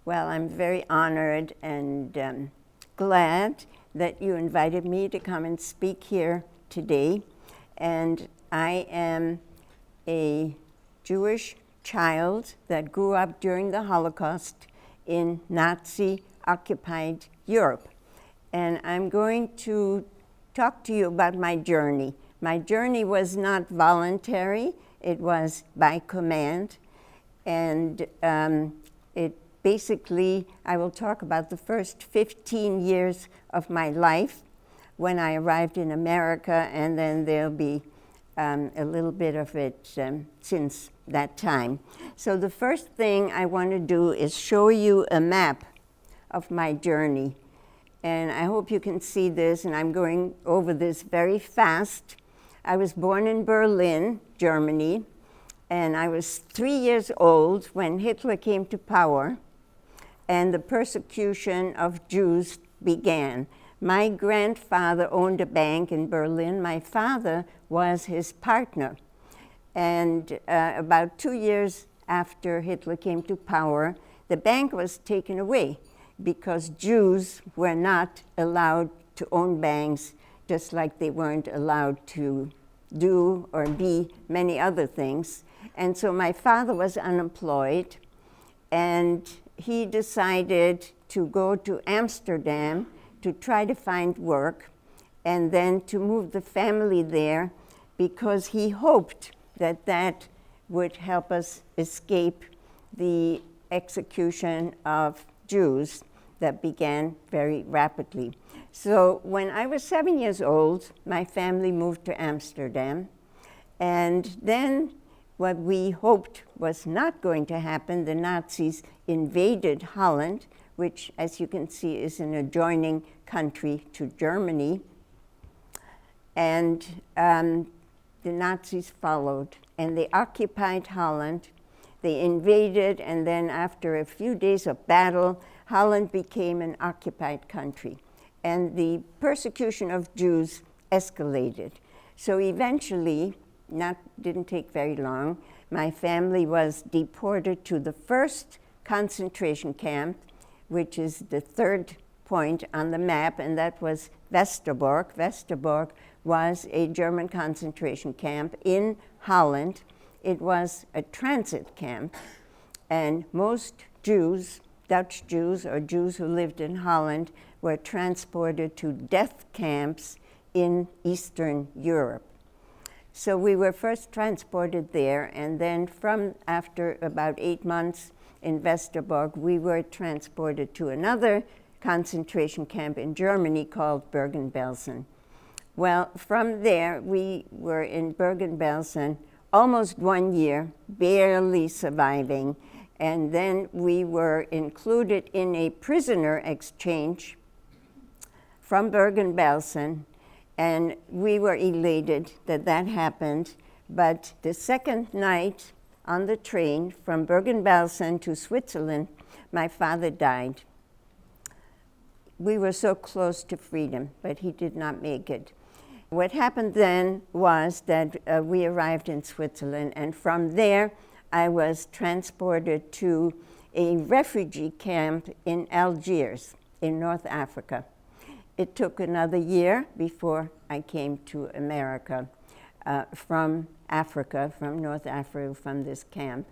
Well, I'm very honored and glad that you invited me to come and speak here today. And I am a Jewish child that grew up during the Holocaust in Nazi-occupied Europe. And I'm going to talk to you about my journey. My journey was not voluntary, it was by command. And basically, I will talk about the first 15 years of my life when I arrived in America, and then there'll be a little bit of it since that time. So the first thing I want to do is show you a map of my journey. And I hope you can see this, and I'm going over this very fast. I was born in Berlin, Germany, and I was 3 years old when Hitler came to power, and the persecution of Jews began. My grandfather owned a bank in Berlin. My father was his partner. And about 2 years after Hitler came to power, the bank was taken away because Jews were not allowed to own banks, just like they weren't allowed to do or be many other things. And so my father was unemployed, and he decided to go to Amsterdam to try to find work and then to move the family there because he hoped that that would help us escape the execution of Jews that began very rapidly. So when I was 7 years old, my family moved to Amsterdam, and then what we hoped was not going to happen, the Nazis invaded Holland, which, as you can see, is an adjoining country to Germany. And the Nazis followed, and they occupied Holland. They invaded, and then after a few days of battle, Holland became an occupied country. And the persecution of Jews escalated. So eventually, didn't take very long, my family was deported to the first concentration camp, which is the third point on the map, and that was Westerbork. Westerbork was a German concentration camp in Holland. It was a transit camp, and most Jews, Dutch Jews or Jews who lived in Holland, were transported to death camps in Eastern Europe. So we were first transported there, and then after about 8 months in Westerbork, we were transported to another concentration camp in Germany called Bergen Belsen. Well, from there, we were in Bergen Belsen almost 1 year, barely surviving, and then we were included in a prisoner exchange from Bergen Belsen. And we were elated that that happened. But the second night on the train from Bergen Belsen to Switzerland, my father died. We were so close to freedom, but he did not make it. What happened then was that we arrived in Switzerland, and from there I was transported to a refugee camp in Algiers in North Africa. It took another year before I came to America from Africa, from North Africa, from this camp.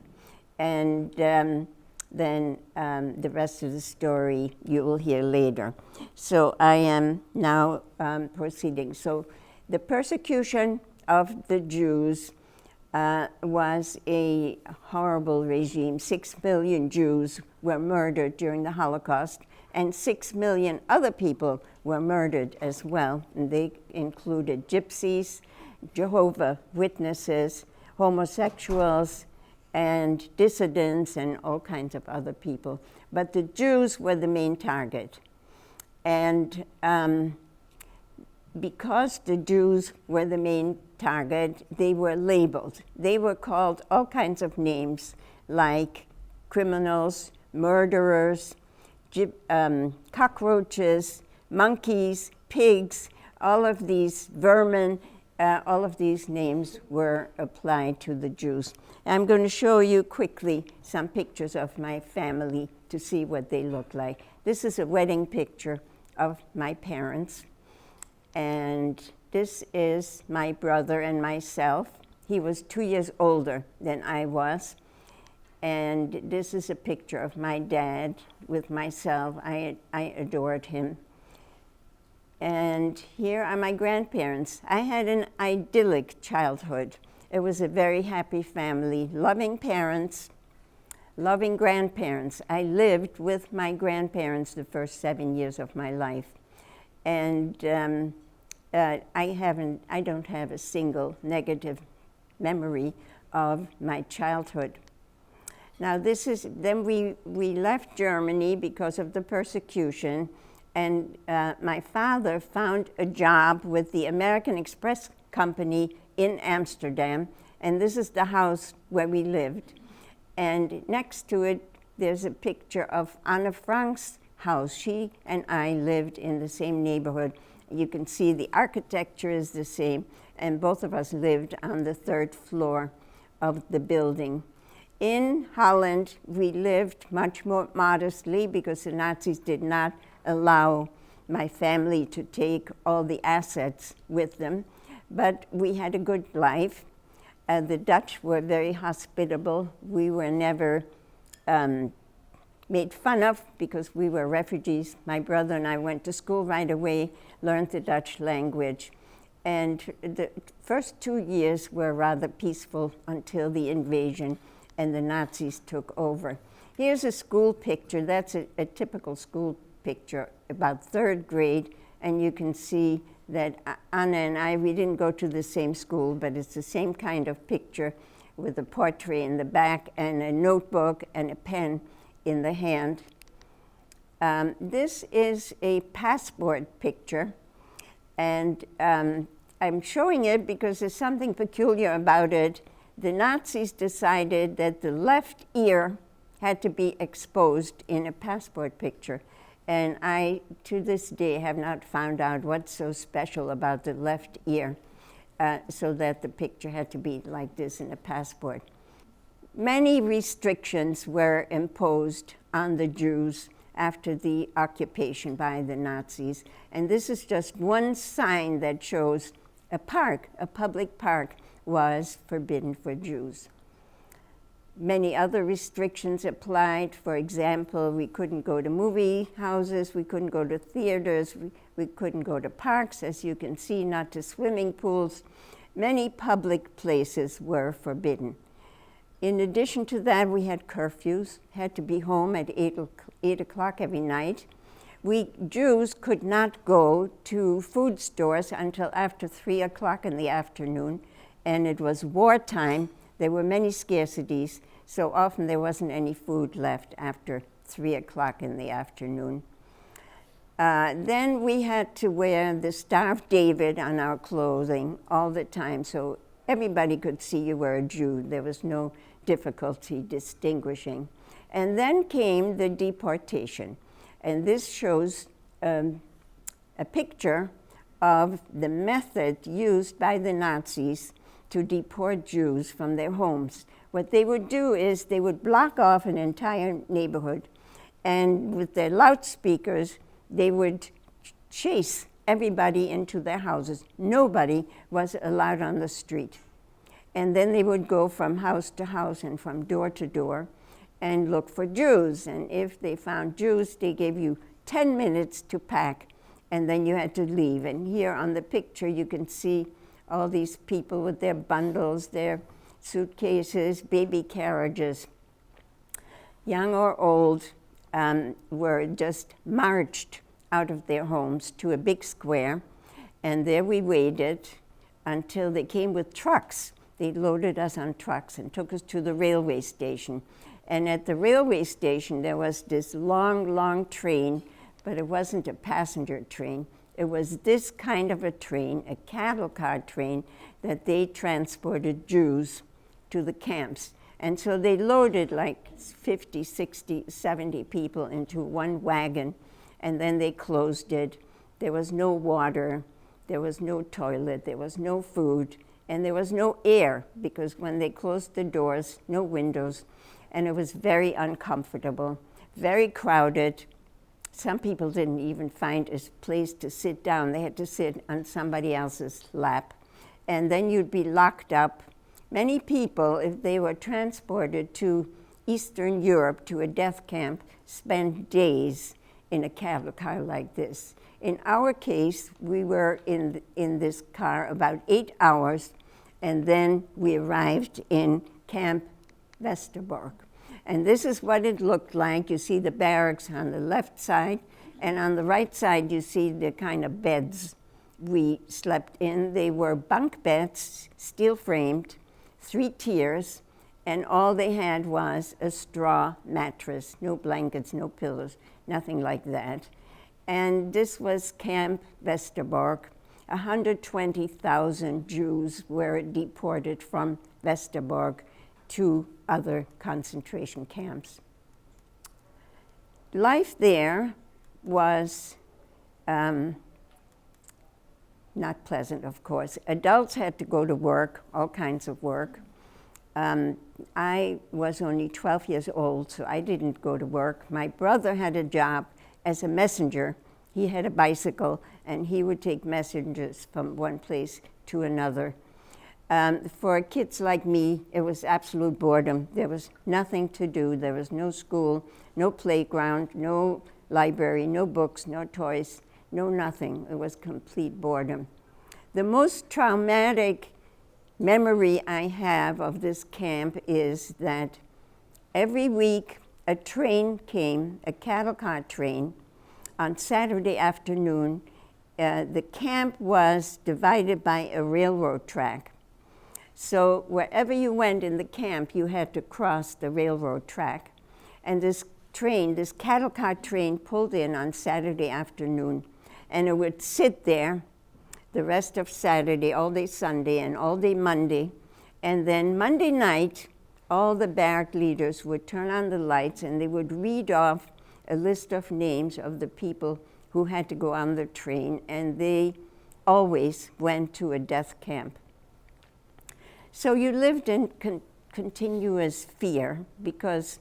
And then the rest of the story you will hear later. So I am now proceeding. So the persecution of the Jews was a horrible regime. 6 million Jews were murdered during the Holocaust, and 6 million other people were murdered as well. And they included gypsies, Jehovah's Witnesses, homosexuals, and dissidents, and all kinds of other people. But the Jews were the main target. And because the Jews were the main target, they were labeled. They were called all kinds of names, like criminals, murderers, cockroaches, monkeys, pigs, all of these vermin all of these names were applied to the Jews. I'm going to show you quickly some pictures of my family to see what they look like. This is a wedding picture of my parents, and this is my brother and myself. He was 2 years older than I was, and this is a picture of my dad with myself. I adored him. And here are my grandparents. I had an idyllic childhood. It was a very happy family, loving parents, loving grandparents. I lived with my grandparents the first 7 years of my life. And I don't have a single negative memory of my childhood. Now then we left Germany because of the persecution, and my father found a job with the American Express Company in Amsterdam, and this is the house where we lived. And next to it, there's a picture of Anne Frank's house. She and I lived in the same neighborhood. You can see the architecture is the same, and both of us lived on the 3rd floor of the building. In Holland, we lived much more modestly because the Nazis did not allow my family to take all the assets with them, but we had a good life. The Dutch were very hospitable. We were never made fun of because we were refugees. My brother and I went to school right away, learned the Dutch language, and the first 2 years were rather peaceful until the invasion and the Nazis took over. Here's a school picture. That's a typical school picture, about 3rd grade, and you can see that Anna and I, we didn't go to the same school, but it's the same kind of picture with a portrait in the back and a notebook and a pen in the hand. This is a passport picture, and I'm showing it because there's something peculiar about it. The Nazis decided that the left ear had to be exposed in a passport picture. And I, to this day, have not found out what's so special about the left ear, so that the picture had to be like this in a passport. Many restrictions were imposed on the Jews after the occupation by the Nazis. And this is just one sign that shows a park, a public park, was forbidden for Jews. Many other restrictions applied. For example, we couldn't go to movie houses, we couldn't go to theaters, we couldn't go to parks, as you can see, not to swimming pools. Many public places were forbidden. In addition to that, we had curfews, had to be home at 8 o'clock every night. We Jews could not go to food stores until after 3 o'clock in the afternoon, and it was wartime. There were many scarcities, so often there wasn't any food left after 3 o'clock in the afternoon. Then we had to wear the Star of David on our clothing all the time, so everybody could see you were a Jew. There was no difficulty distinguishing. And then came the deportation, and this shows a picture of the method used by the Nazis to deport Jews from their homes. What they would do is they would block off an entire neighborhood, and with their loudspeakers, they would chase everybody into their houses. Nobody was allowed on the street. And then they would go from house to house and from door to door and look for Jews. And if they found Jews, they gave you 10 minutes to pack, and then you had to leave. And here on the picture, you can see all these people with their bundles, their suitcases, baby carriages, young or old, were just marched out of their homes to a big square, and there we waited until they came with trucks. They loaded us on trucks and took us to the railway station. And at the railway station, there was this long, long train, but it wasn't a passenger train. It was this kind of a train, a cattle car train, that they transported Jews to the camps. And so they loaded like 50, 60, 70 people into one wagon, and then they closed it. There was no water. There was no toilet, there was no food, and there was no air, because when they closed the doors, no windows, and it was very uncomfortable, very crowded. Some people didn't even find a place to sit down. They had to sit on somebody else's lap. And then you'd be locked up. Many people, if they were transported to Eastern Europe to a death camp, spent days in a cattle car like this. In our case, we were in this car about 8 hours, and then we arrived in Camp Westerbork. And this is what it looked like. You see the barracks on the left side, and on the right side you see the kind of beds we slept in. They were bunk beds, steel framed, 3 tiers, and all they had was a straw mattress, no blankets, no pillows, nothing like that. And this was Camp Westerbork. 120,000 Jews were deported from Westerbork to other concentration camps. Life there was not pleasant, of course. Adults had to go to work, all kinds of work. I was only 12 years old, so I didn't go to work. My brother had a job as a messenger. He had a bicycle, and he would take messengers from one place to another. For kids like me, it was absolute boredom. There was nothing to do. There was no school, no playground, no library, no books, no toys, no nothing. It was complete boredom. The most traumatic memory I have of this camp is that every week a train came, a cattle car train, on Saturday afternoon. The camp was divided by a railroad track. So wherever you went in the camp, you had to cross the railroad track. And this train, this cattle car train, pulled in on Saturday afternoon, and it would sit there the rest of Saturday, all day Sunday, and all day Monday. And then Monday night, all the barrack leaders would turn on the lights, and they would read off a list of names of the people who had to go on the train, and they always went to a death camp. So you lived in continuous fear, because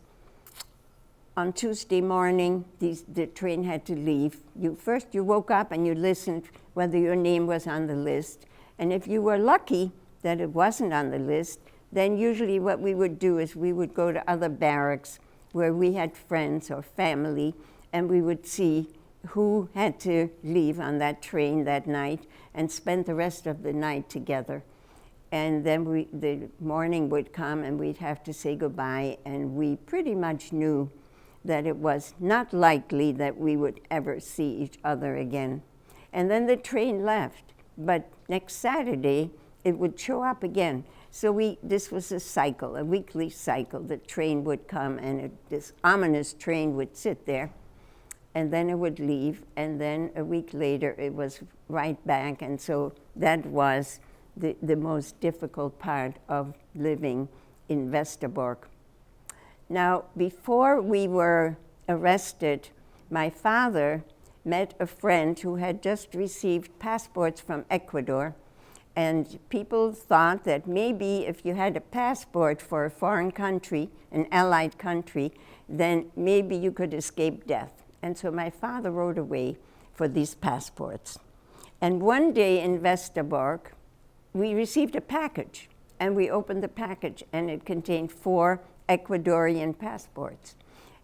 on Tuesday morning, the train had to leave. You woke up and you listened whether your name was on the list. And if you were lucky that it wasn't on the list, then usually what we would do is we would go to other barracks where we had friends or family, and we would see who had to leave on that train that night and spend the rest of the night together. And then the morning would come and we'd have to say goodbye, and we pretty much knew that it was not likely that we would ever see each other again. And then the train left, but next Saturday it would show up again. So this was a cycle, a weekly cycle. The train would come, and this ominous train would sit there, and then it would leave, and then a week later it was right back. And so that was the most difficult part of living in Westerbork. Now, before we were arrested, my father met a friend who had just received passports from Ecuador, and people thought that maybe if you had a passport for a foreign country, an allied country, then maybe you could escape death. And so my father rode away for these passports. And one day in Westerbork, we received a package, and we opened the package, and it contained 4 Ecuadorian passports.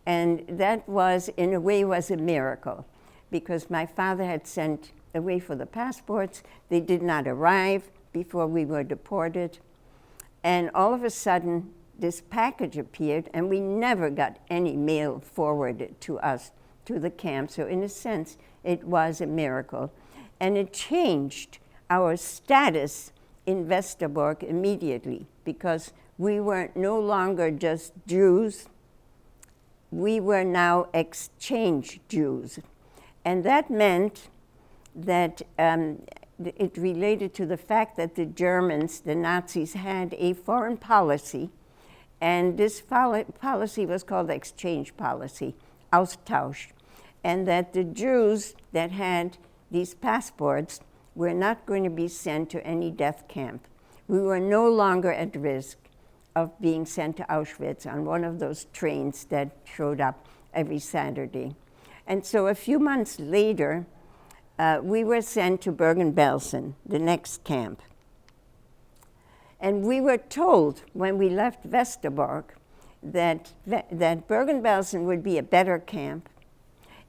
And that was, in a way, was a miracle, because my father had sent away for the passports. They did not arrive before we were deported. And all of a sudden, this package appeared, and we never got any mail forwarded to us, to the camp. So in a sense, it was a miracle. And it changed our status in Westerbork immediately, because we were no longer just Jews. We were now exchange Jews. And that meant that it related to the fact that the Germans, the Nazis, had a foreign policy, and this policy was called exchange policy, Austausch, and that the Jews that had these passports we're not going to be sent to any death camp. We were no longer at risk of being sent to Auschwitz on one of those trains that showed up every Saturday. And so a few months later, we were sent to Bergen Belsen, the next camp. And we were told when we left Westerbork that Bergen Belsen would be a better camp.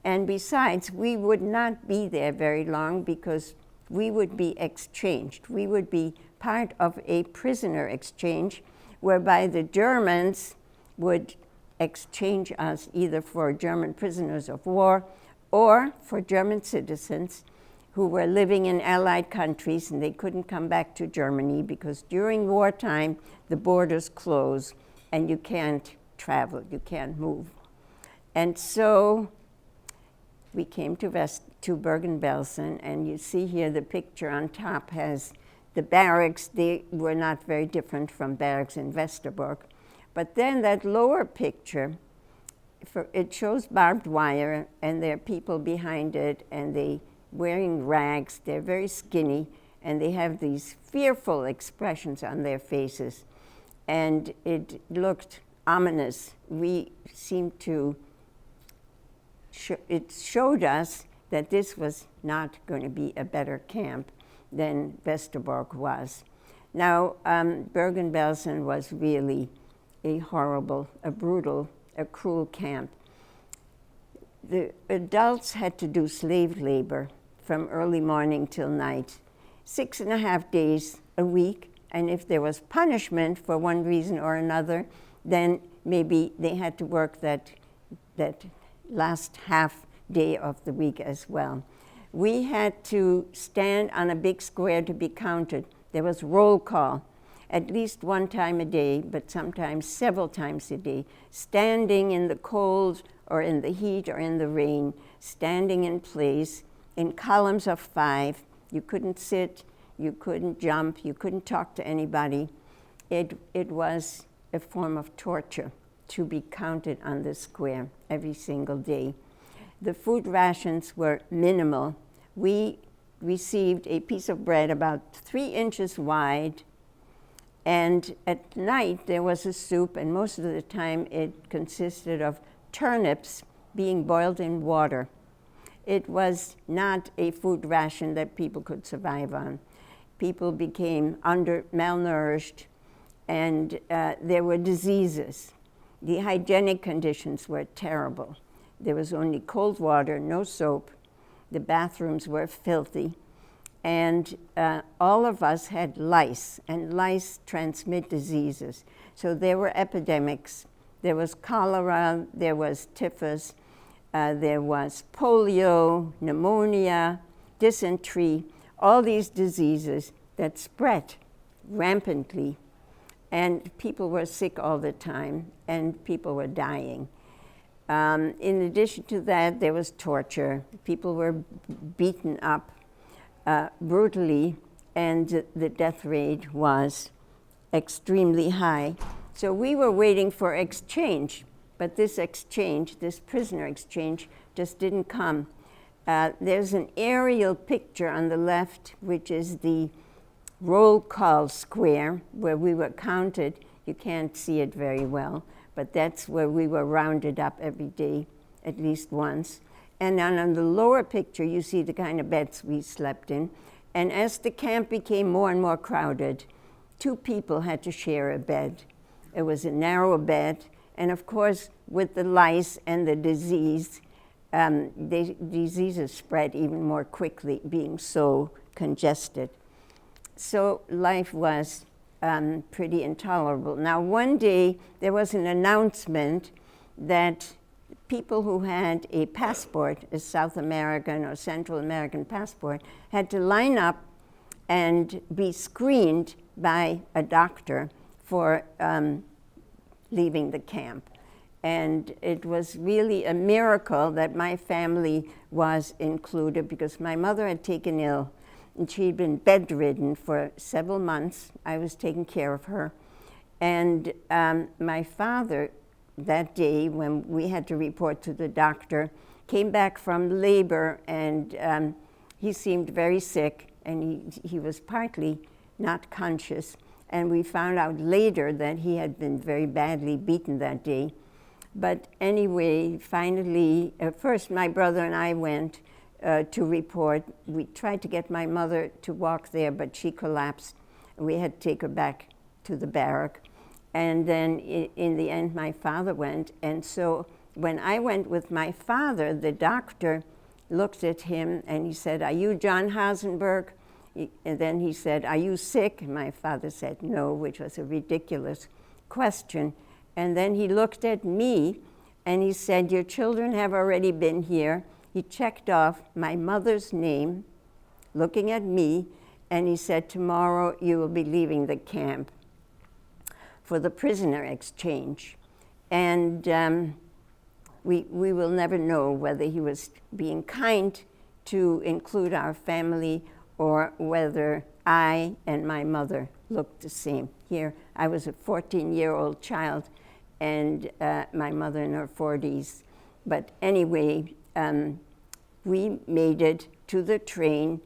And besides, we would not be there very long because we would be exchanged. We would be part of a prisoner exchange whereby the Germans would exchange us either for German prisoners of war or for German citizens who were living in Allied countries and they couldn't come back to Germany because during wartime the borders close and you can't travel, you can't move. And so we came to Bergen Belsen, and you see here the picture on top has the barracks. They were not very different from barracks in Westerbork. But then that lower picture, it shows barbed wire, and there are people behind it, and they wearing rags. They're very skinny, and they have these fearful expressions on their faces. And it looked ominous. We seemed to, it showed us that this was not going to be a better camp than Westerbork was. Now, Bergen Belsen was really a horrible, a brutal, a cruel camp. The adults had to do slave labor from early morning till night, 6.5 days a week, and if there was punishment for one reason or another, then maybe they had to work that last half day of the week as well. We had to stand on a big square to be counted. There was roll call at least one time a day, but sometimes several times a day, standing in the cold or in the heat or in the rain, standing in place in columns of 5. You couldn't sit, you couldn't jump, you couldn't talk to anybody. It was a form of torture to be counted on the square every single day. The food rations were minimal. We received a piece of bread about 3 inches wide, and at night there was a soup, and most of the time it consisted of turnips being boiled in water. It was not a food ration that people could survive on. People became malnourished, and there were diseases. The hygienic conditions were terrible. There was only cold water, no soap. The bathrooms were filthy. And all of us had lice, and lice transmit diseases. So there were epidemics. There was cholera, there was typhus, there was polio, pneumonia, dysentery, all these diseases that spread rampantly. And people were sick all the time, and people were dying. In addition to that, there was torture. People were beaten up brutally, and the death rate was extremely high. So we were waiting for exchange, but this exchange, this prisoner exchange, just didn't come. There's an aerial picture on the left, which is the roll call square where we were counted. You can't see it very well, but that's where we were rounded up every day, at least once. And then on the lower picture, you see the kind of beds we slept in. And as the camp became more and more crowded, 2 people had to share a bed. It was a narrow bed, and of course, with the lice and the disease, the diseases spread even more quickly, being so congested. So life was pretty intolerable. Now, one day, there was an announcement that people who had a passport, a South American or Central American passport, had to line up and be screened by a doctor for leaving the camp. And it was really a miracle that my family was included, because my mother had taken ill, and she'd been bedridden for several months. I was taking care of her. And my father, that day when we had to report to the doctor, came back from labor, and he seemed very sick, and he was partly not conscious. And we found out later that he had been very badly beaten that day. But anyway, finally, first my brother and I went to report. We tried to get my mother to walk there, but she collapsed. We had to take her back to the barrack. And then in the end, my father went. And so when I went with my father, the doctor looked at him and he said, "Are you John Hasenberg?" And then he said, "Are you sick?" And my father said no, which was a ridiculous question. And then he looked at me and he said, "Your children have already been here." He checked off my mother's name, looking at me, and he said, "Tomorrow you will be leaving the camp for the prisoner exchange." And we will never know whether he was being kind to include our family or whether I and my mother looked the same. Here, I was a 14-year-old child and my mother in her 40s. But anyway, we made it to the train,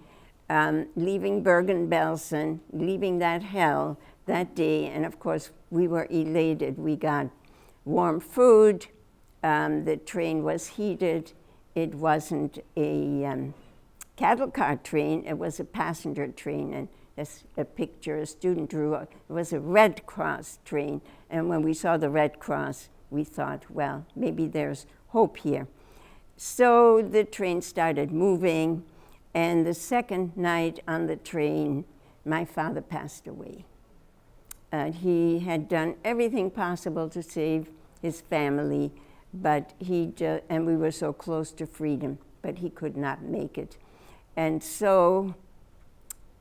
leaving Bergen Belsen, leaving that hell that day. And of course, we were elated. We got warm food. The train was heated. It wasn't a cattle car train, it was a passenger train. And as a picture a student drew, it was a Red Cross train. And when we saw the Red Cross, we thought, well, maybe there's hope here. So the train started moving, and the second night on the train, my father passed away. He had done everything possible to save his family, but and we were so close to freedom, but he could not make it. And so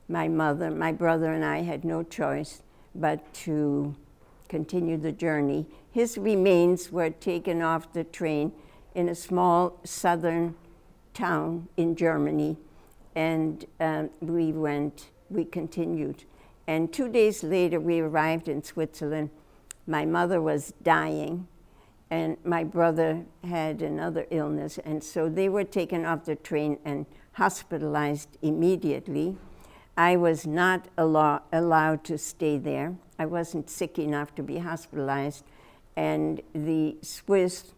my mother, my brother, and I had no choice but to continue the journey. His remains were taken off the train in a small southern town in Germany, and we continued. And 2 days later, we arrived in Switzerland. My mother was dying, and my brother had another illness, and so they were taken off the train and hospitalized immediately. I was not allowed to stay there. I wasn't sick enough to be hospitalized, and the Swiss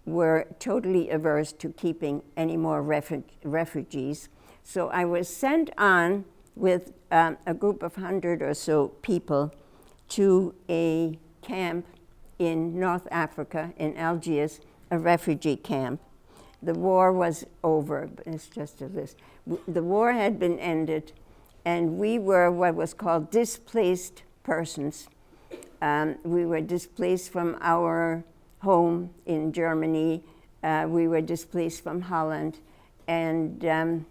were totally averse to keeping any more refugees. So I was sent on with a group of 100 or so people to a camp in North Africa, in Algiers, a refugee camp. The war was over, but it's just a list. The war had been ended, and we were what was called displaced persons. We were displaced from our home in Germany. We were displaced from Holland, and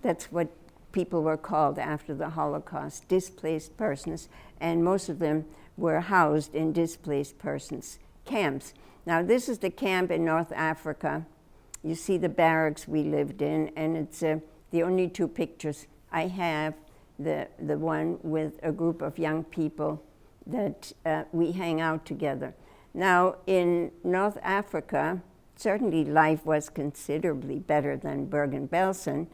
that's what people were called after the Holocaust, displaced persons, and most of them were housed in displaced persons camps. Now, this is the camp in North Africa. You see the barracks we lived in, and it's the only two pictures I have, the one with a group of young people that we hang out together. Now, in North Africa, certainly life was considerably better than Bergen Belsen,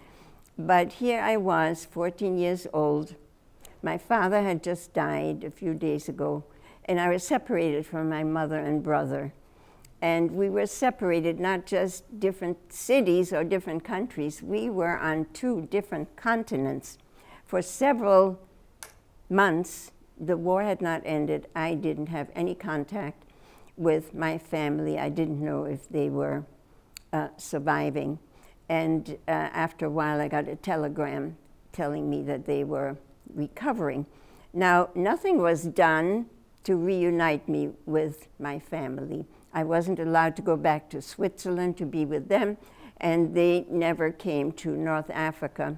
but here I was, 14 years old. My father had just died a few days ago, and I was separated from my mother and brother. And we were separated, not just different cities or different countries. We were on 2 different continents. For several months, the war had not ended. I didn't have any contact with my family. I didn't know if they were surviving. And after a while, I got a telegram telling me that they were recovering. Now, nothing was done to reunite me with my family. I wasn't allowed to go back to Switzerland to be with them, and they never came to North Africa.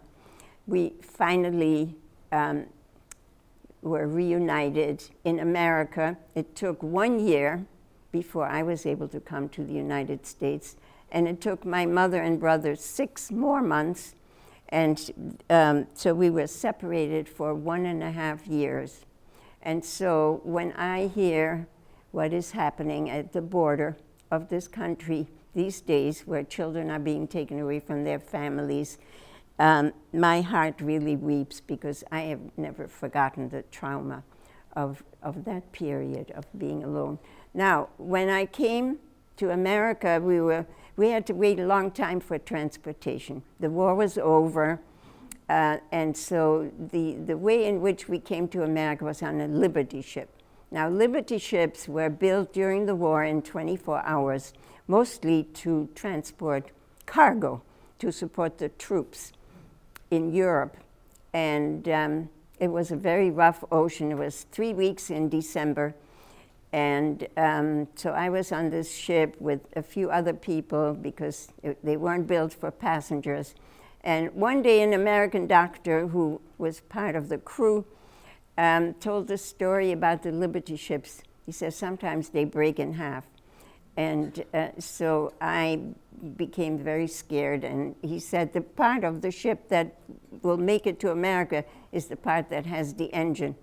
We finally were reunited in America. It took 1 year before I was able to come to the United States, and it took my mother and brother 6 more months, and so we were separated for 1.5 years. And so when I hear what is happening at the border of this country these days, where children are being taken away from their families, my heart really weeps because I have never forgotten the trauma of that period of being alone. Now, when I came to America, we had to wait a long time for transportation. The war was over, and so the way in which we came to America was on a Liberty ship. Now, Liberty ships were built during the war in 24 hours, mostly to transport cargo, to support the troops in Europe. And it was a very rough ocean. It was 3 weeks in December. And so I was on this ship with a few other people because they weren't built for passengers. And one day an American doctor who was part of the crew told a story about the Liberty ships. He says sometimes they break in half. And so I became very scared. And he said the part of the ship that will make it to America is the part that has the engine.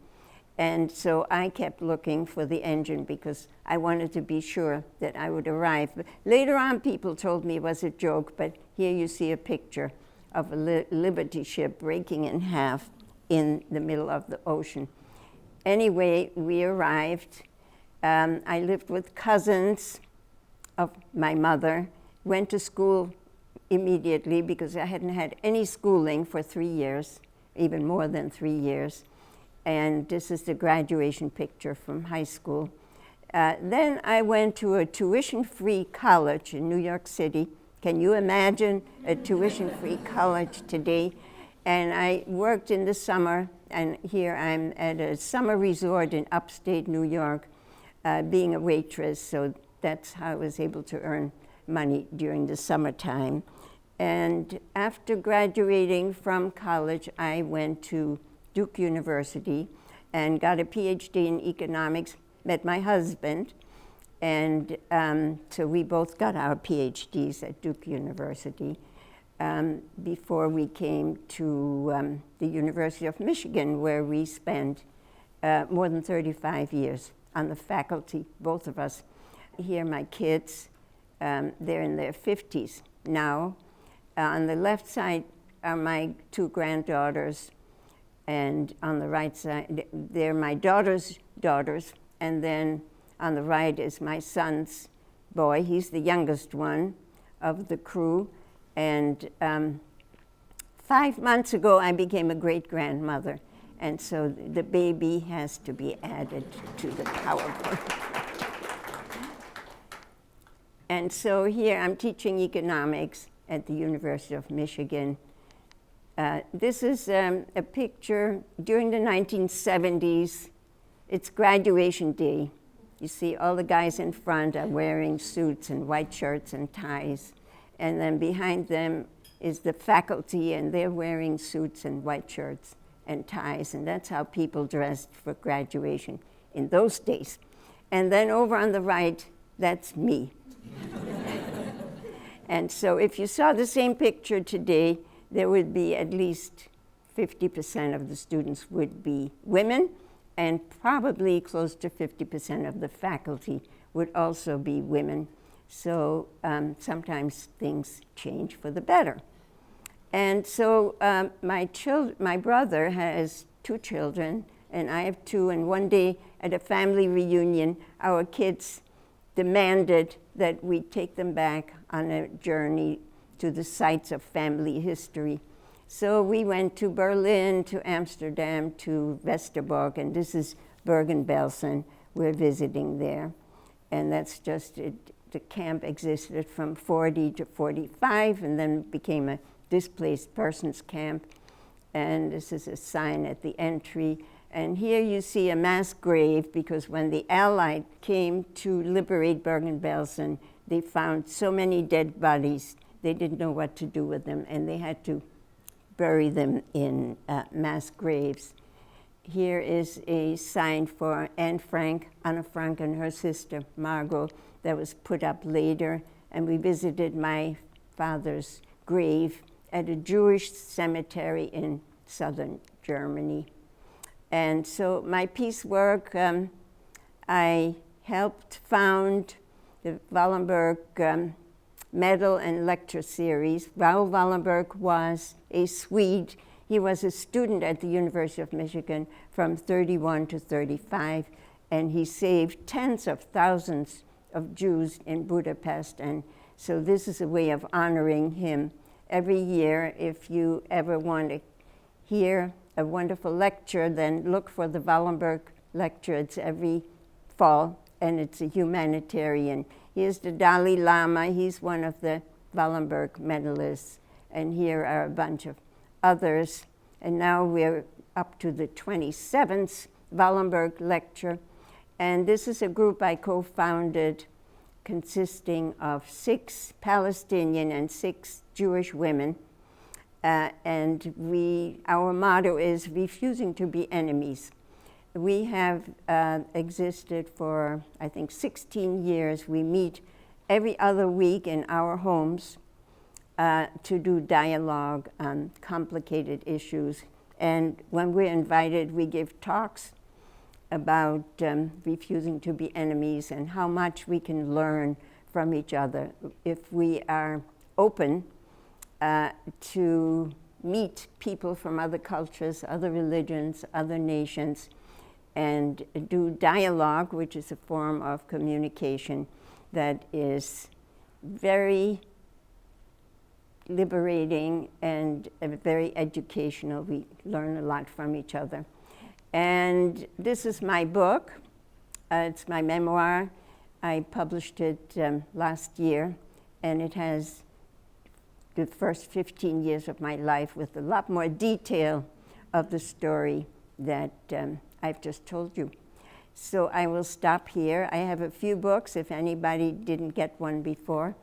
And so I kept looking for the engine because I wanted to be sure that I would arrive. But later on, people told me it was a joke, but here you see a picture of a Liberty ship breaking in half in the middle of the ocean. Anyway, we arrived. I lived with cousins of my mother, went to school immediately because I hadn't had any schooling for 3 years, even more than 3 years. And this is the graduation picture from high school. Then I went to a tuition-free college in New York City. Can you imagine a tuition-free college today? And I worked in the summer, and here I'm at a summer resort in upstate New York, being a waitress, so that's how I was able to earn money during the summertime. And after graduating from college, I went to Duke University and got a PhD in economics, met my husband, and so we both got our PhDs at Duke University before we came to the University of Michigan, where we spent more than 35 years on the faculty, both of us. Here my kids, they're in their 50s now. On the left side are my 2 granddaughters, and on the right side, they're my daughter's daughters, and then on the right is my son's boy. He's the youngest one of the crew, and 5 months ago, I became a great-grandmother, and so the baby has to be added to the PowerPoint. And so here I'm teaching economics at the University of Michigan. This is a picture during the 1970s. It's graduation day. You see all the guys in front are wearing suits and white shirts and ties. And then behind them is the faculty, and they're wearing suits and white shirts and ties. And that's how people dressed for graduation in those days. And then over on the right, that's me. And so if you saw the same picture today, there would be at least 50% of the students would be women, and probably close to 50% of the faculty would also be women. So sometimes things change for the better. And so my brother has 2 children, and I have 2, and one day at a family reunion, our kids demanded that we take them back on a journey to the sites of family history. So we went to Berlin, to Amsterdam, to Westerbork, and this is Bergen Belsen. We're visiting there. And that's just it. The camp existed from 40 to 45 and then became a displaced persons camp. And this is a sign at the entry. And here you see a mass grave, because when the Allies came to liberate Bergen Belsen, they found so many dead bodies, they didn't know what to do with them, and they had to bury them in mass graves. Here is a sign for Anne Frank, Anna Frank, and her sister, Margot, that was put up later. And we visited my father's grave at a Jewish cemetery in southern Germany. And so my peace work, I helped found the Wallenberg medal and lecture series. Raoul Wallenberg was a Swede. He was a student at the University of Michigan from 31 to 35, and he saved tens of thousands of Jews in Budapest. And so this is a way of honoring him. Every year, if you ever want to hear a wonderful lecture, then look for the Wallenberg lecture. It's every fall, and it's a humanitarian. Here's the Dalai Lama. He's one of the Wallenberg medalists. And here are a bunch of others. And now we're up to the 27th Wallenberg lecture. And this is a group I co-founded consisting of 6 Palestinian and 6 Jewish women. And our motto is refusing to be enemies. We have existed for, I think, 16 years. We meet every other week in our homes to do dialogue on complicated issues. And when we're invited, we give talks about refusing to be enemies and how much we can learn from each other if we are open to meet people from other cultures, other religions, other nations, and do dialogue, which is a form of communication that is very liberating and very educational. We learn a lot from each other. And this is my book. It's my memoir. I published it last year, and it has the first 15 years of my life with a lot more detail of the story that I've just told you. So I will stop here. I have a few books if anybody didn't get one before.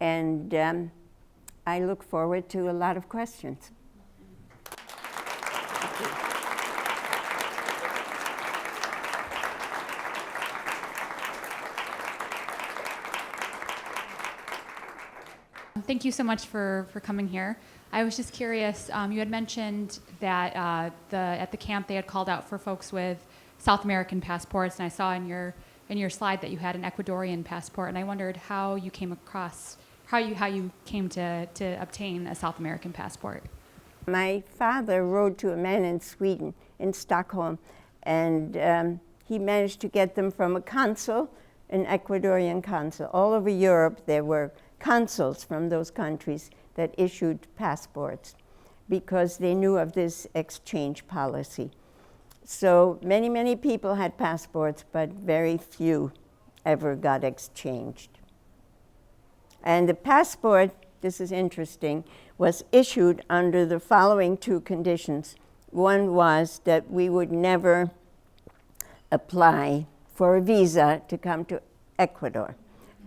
And I look forward to a lot of questions. Thank you so much for coming here. I was just curious, you had mentioned that at the camp they had called out for folks with South American passports, and I saw in your slide that you had an Ecuadorian passport, and I wondered how you came across, how you came to obtain a South American passport. My father wrote to a man in Sweden, in Stockholm, and he managed to get them from a consul, an Ecuadorian consul. All over Europe there were consuls from those countries that issued passports because they knew of this exchange policy. So many, many people had passports, but very few ever got exchanged. And the passport, this is interesting, was issued under the following 2 conditions. One was that we would never apply for a visa to come to Ecuador,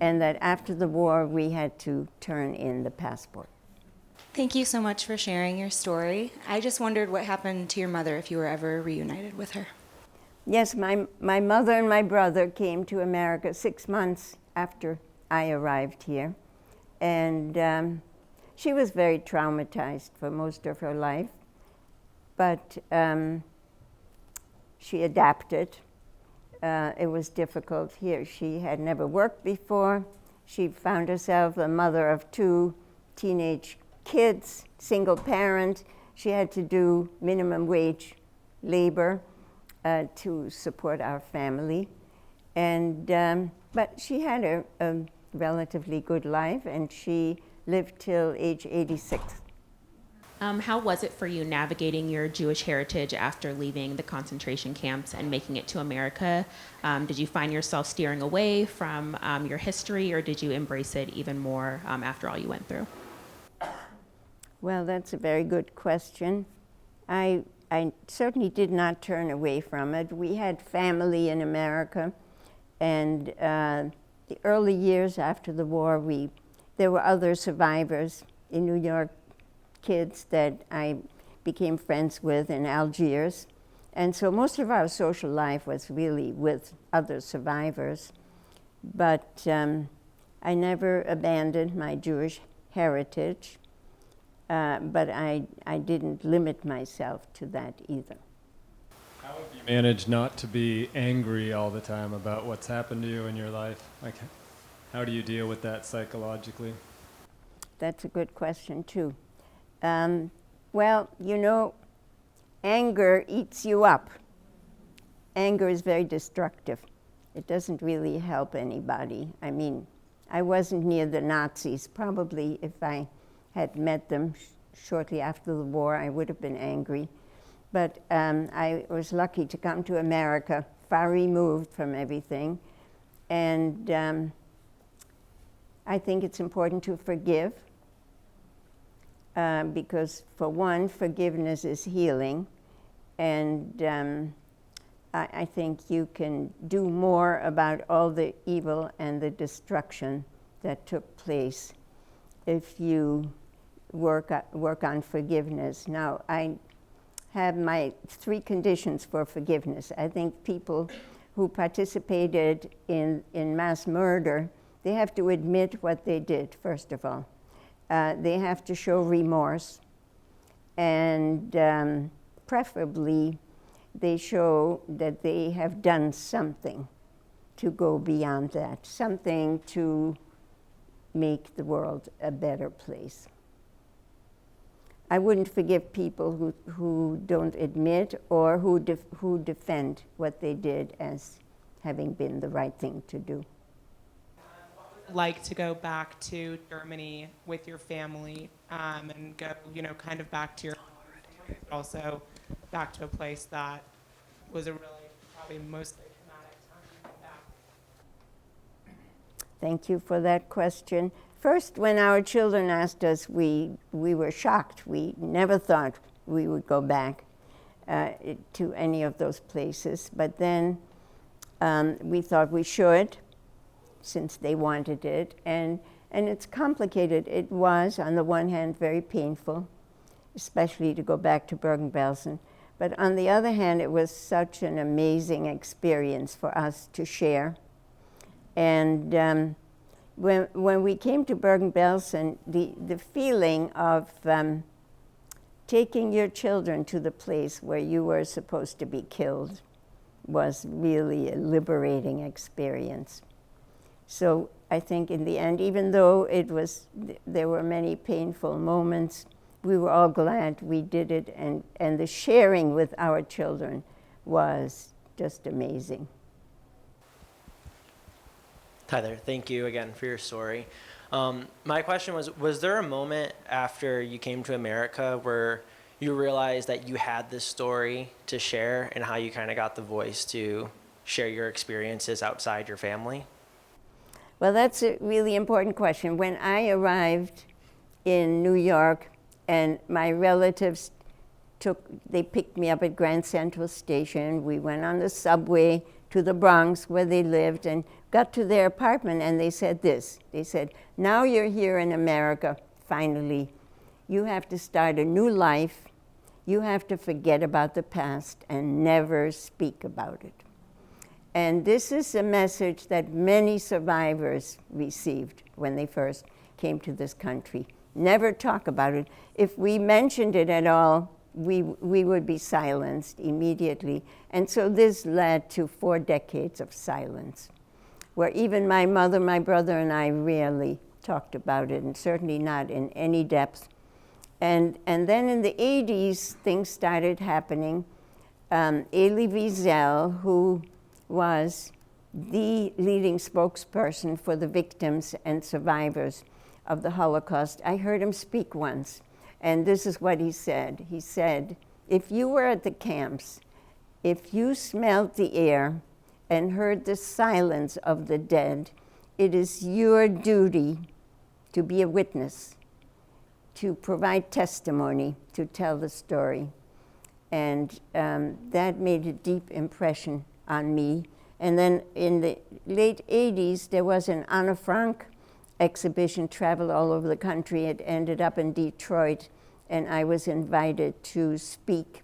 and that after the war we had to turn in the passport. Thank you so much for sharing your story. I just wondered what happened to your mother if you were ever reunited with her. Yes, my mother and my brother came to America 6 months after I arrived here. And she was very traumatized for most of her life, but she adapted. It was difficult here. She had never worked before. She found herself a mother of 2 teenage kids, single parent. She had to do minimum wage labor to support our family. And but she had a relatively good life, and she lived till age 86. How was it for you navigating your Jewish heritage after leaving the concentration camps and making it to America? Did you find yourself steering away from your history, or did you embrace it even more after all you went through? Well, that's a very good question. I certainly did not turn away from it. We had family in America, and the early years after the war, there were other survivors in New York, kids that I became friends with in Algiers. And so most of our social life was really with other survivors. But I never abandoned my Jewish heritage, but I didn't limit myself to that either. How have you managed not to be angry all the time about what's happened to you in your life? Like, how do you deal with that psychologically? That's a good question, too. Well, you know, anger eats you up. Anger is very destructive. It doesn't really help anybody. I mean, I wasn't near the Nazis. Probably if I had met them shortly after the war, I would have been angry. But I was lucky to come to America, far removed from everything. And I think it's important to forgive, because for one, forgiveness is healing. And I think you can do more about all the evil and the destruction that took place if you work on forgiveness. Now, I have my 3 conditions for forgiveness. I think people who participated in mass murder, they have to admit what they did, first of all. They have to show remorse, and preferably they show that they have done something to go beyond that, something to make the world a better place. I wouldn't forgive people who don't admit or who defend what they did as having been the right thing to do. Like to go back to Germany with your family, and go, you know, kind of back to your family, but also back to a place that was a really probably mostly traumatic time back. Thank you for that question. First, when our children asked us, we were shocked. We never thought we would go back to any of those places. But then we thought we should, since they wanted it. And it's complicated. It was, on the one hand, very painful, especially to go back to Bergen Belsen. But on the other hand, it was such an amazing experience for us to share. And when we came to Bergen Belsen, the feeling of taking your children to the place where you were supposed to be killed was really a liberating experience. So I think in the end, even though there were many painful moments, we were all glad we did it, and the sharing with our children was just amazing. Hi there. Thank you again for your story. My question was there a moment after you came to America where you realized that you had this story to share, and how you kind of got the voice to share your experiences outside your family? Well, that's a really important question. When I arrived in New York, and my relatives they picked me up at Grand Central Station. We went on the subway to the Bronx where they lived and got to their apartment, and they said this. They said, now you're here in America, finally. You have to start a new life. You have to forget about the past and never speak about it. And this is a message that many survivors received when they first came to this country. Never talk about it. If we mentioned it at all, we would be silenced immediately. And so this led to 4 decades of silence, where even my mother, my brother, and I rarely talked about it, and certainly not in any depth. And then in the 80s, things started happening. Elie Wiesel, who was the leading spokesperson for the victims and survivors of the Holocaust, I heard him speak once, and this is what he said. He said, if you were at the camps, if you smelled the air and heard the silence of the dead, it is your duty to be a witness, to provide testimony, to tell the story. And that made a deep impression on me. And then in the late 80s, there was an Anne Frank exhibition, traveled all over the country. It ended up in Detroit, and I was invited to speak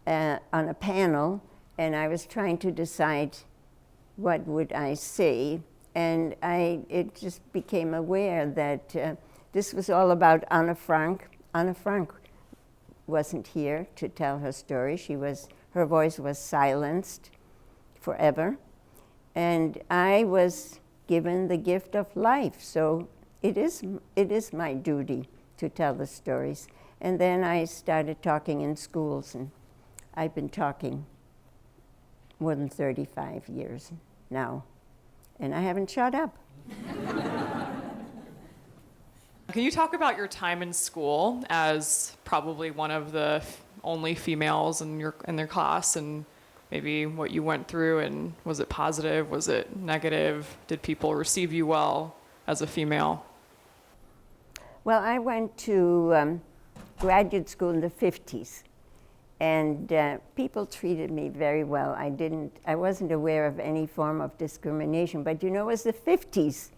on a panel, and I was trying to decide what would I say. And it just became aware that this was all about Anne Frank. Anne Frank wasn't here to tell her story. Her voice was silenced forever. And I was given the gift of life. So it is my duty to tell the stories. And then I started talking in schools, and I've been talking more than 35 years now, and I haven't shut up. Can you talk about your time in school as probably one of the only females in their class, and maybe what you went through, and was it positive, was it negative? Did people receive you well as a female? Well, I went to graduate school in the 50s, and people treated me very well. I wasn't aware of any form of discrimination, but it was the 50s,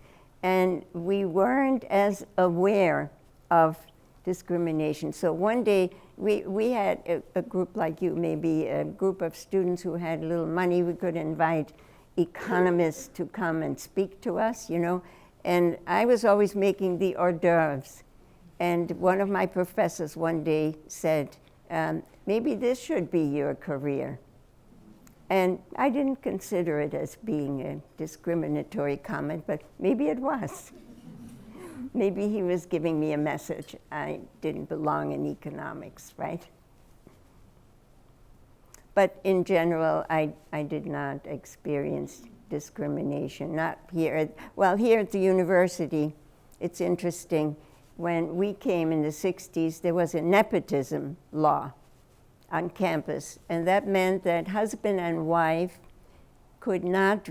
and we weren't as aware of discrimination. So one day, we had a group like you, maybe a group of students who had a little money. We could invite economists to come and speak to us, and I was always making the hors d'oeuvres. And one of my professors one day said, maybe this should be your career. And I didn't consider it as being a discriminatory comment, but maybe it was. Maybe he was giving me a message. I didn't belong in economics, right? But in general, I did not experience discrimination, not here. Well, here at the university, it's interesting. When we came in the 60s, there was a nepotism law on campus, and that meant that husband and wife could not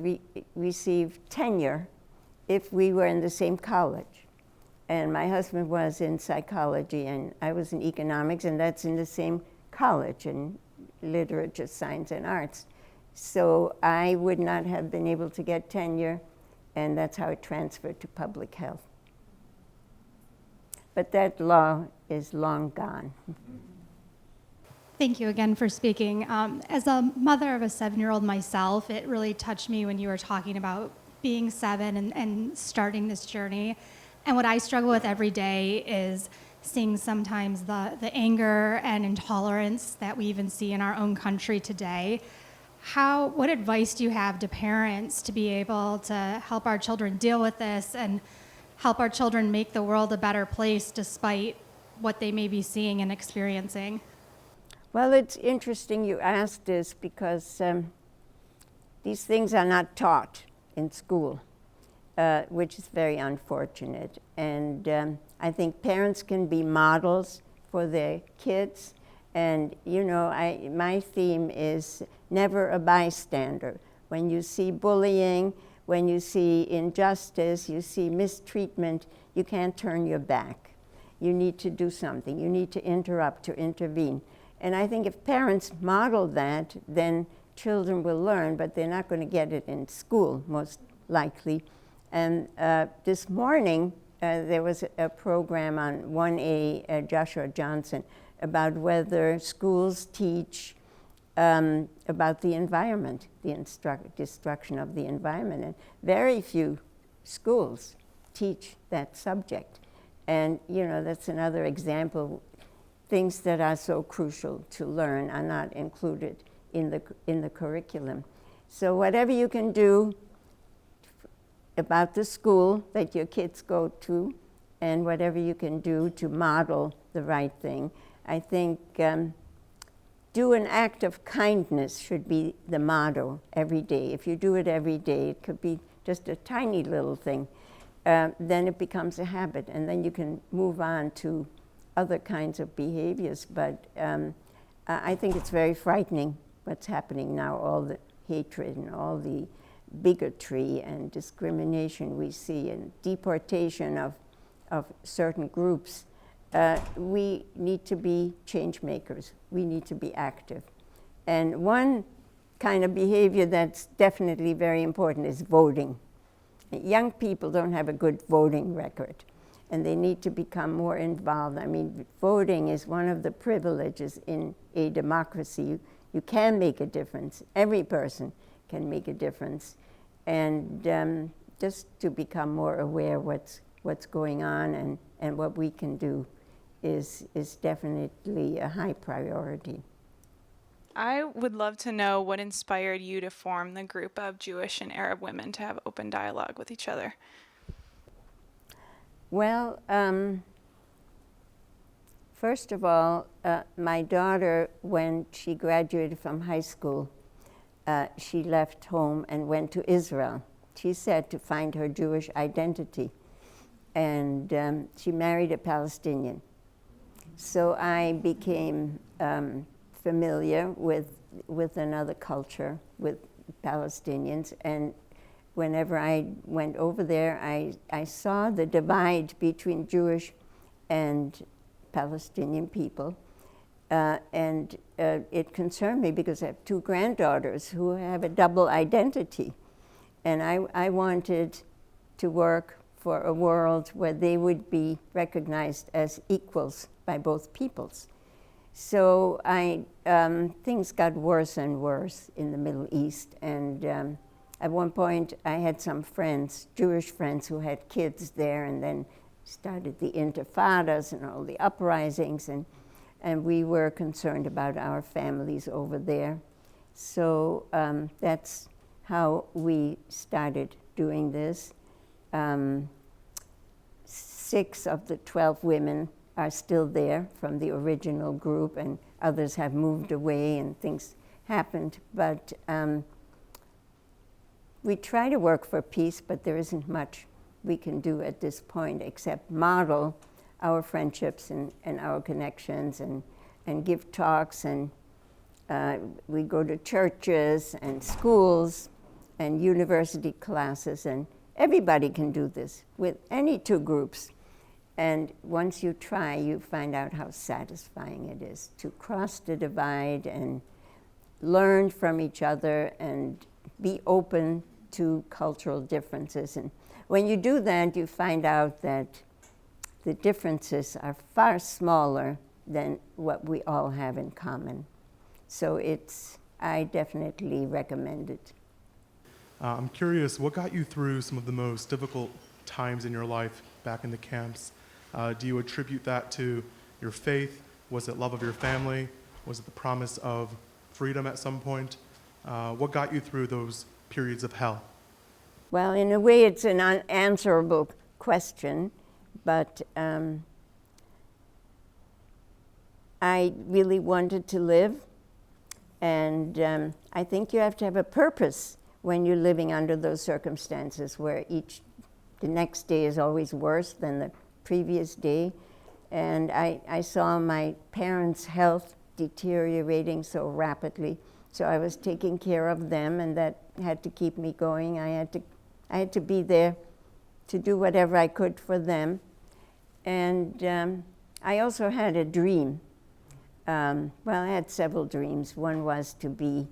receive tenure if we were in the same college. And my husband was in psychology, and I was in economics, and that's in the same college, in literature, science, and arts. So I would not have been able to get tenure, and that's how it transferred to public health. But that law is long gone. Thank you again for speaking. As a mother of a 7-year-old myself, it really touched me when you were talking about being 7 and starting this journey. And what I struggle with every day is seeing sometimes the anger and intolerance that we even see in our own country today. What advice do you have to parents to be able to help our children deal with this and help our children make the world a better place despite what they may be seeing and experiencing? Well, it's interesting you asked this because these things are not taught in school, which is very unfortunate. And I think parents can be models for their kids. And, my theme is never a bystander. When you see bullying, when you see injustice, you see mistreatment, you can't turn your back. You need to do something. You need to interrupt, to intervene. And I think if parents model that, then children will learn, but they're not going to get it in school, most likely. And this morning, there was a program on 1A, Joshua Johnson, about whether schools teach about the environment, the destruction of the environment. And very few schools teach that subject. And, that's another example. Things that are so crucial to learn are not included in the curriculum. So whatever you can do about the school that your kids go to, and whatever you can do to model the right thing, I think do an act of kindness should be the motto every day. If you do it every day, it could be just a tiny little thing, then it becomes a habit, and then you can move on to other kinds of behaviors. But I think it's very frightening what's happening now, all the hatred and all the bigotry and discrimination we see, and deportation of certain groups. We need to be change makers. We need to be active. And one kind of behavior that's definitely very important is voting. Young people don't have a good voting record, and they need to become more involved. I mean, voting is one of the privileges in a democracy. You can make a difference. Every person can make a difference. And just to become more aware what's going on and what we can do is definitely a high priority. I would love to know what inspired you to form the group of Jewish and Arab women to have open dialogue with each other. Well, first of all, my daughter, when she graduated from high school, she left home and went to Israel. She said to find her Jewish identity. And she married a Palestinian. So I became familiar with another culture, with Palestinians. And whenever I went over there, I saw the divide between Jewish and Palestinian people. And it concerned me because I have two granddaughters who have a double identity. And I wanted to work for a world where they would be recognized as equals by both peoples. So things got worse and worse in the Middle East. And at one point, I had some friends, Jewish friends, who had kids there, and then started the intifadas and all the uprisings. And we were concerned about our families over there. So that's how we started doing this. 6 of the 12 women are still there from the original group, and others have moved away and things happened. But we try to work for peace, but there isn't much we can do at this point except model our friendships and our connections and give talks. And we go to churches and schools and university classes, and everybody can do this with any 2 groups. And once you try, you find out how satisfying it is to cross the divide and learn from each other and be open to cultural differences. And when you do that, you find out that the differences are far smaller than what we all have in common. So I definitely recommend it. I'm curious, what got you through some of the most difficult times in your life back in the camps? Do you attribute that to your faith? Was it love of your family? Was it the promise of freedom at some point? What got you through those periods of hell? Well, in a way, it's an unanswerable question, but I really wanted to live, and I think you have to have a purpose when you're living under those circumstances where the next day is always worse than the previous day. And I saw my parents' health deteriorating so rapidly, so I was taking care of them, and that had to keep me going. I had to be there to do whatever I could for them. And I also had a dream. Well, I had several dreams. One was to be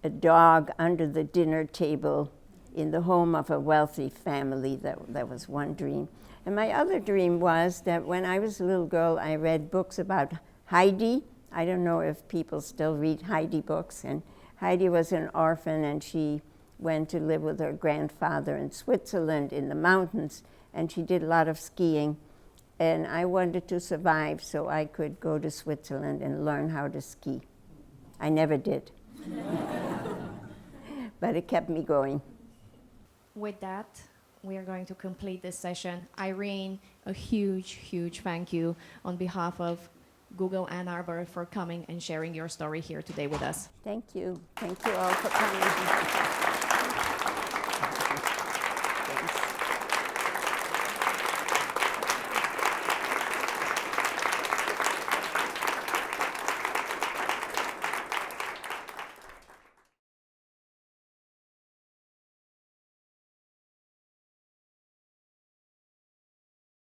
a dog under the dinner table in the home of a wealthy family. That was one dream. And my other dream was that when I was a little girl, I read books about Heidi. I don't know if people still read Heidi books. And Heidi was an orphan, and she went to live with her grandfather in Switzerland in the mountains, and she did a lot of skiing. And I wanted to survive so I could go to Switzerland and learn how to ski. I never did. But it kept me going. With that, we are going to complete this session. Irene, a huge, huge thank you on behalf of Google Ann Arbor for coming and sharing your story here today with us. Thank you. Thank you all for coming.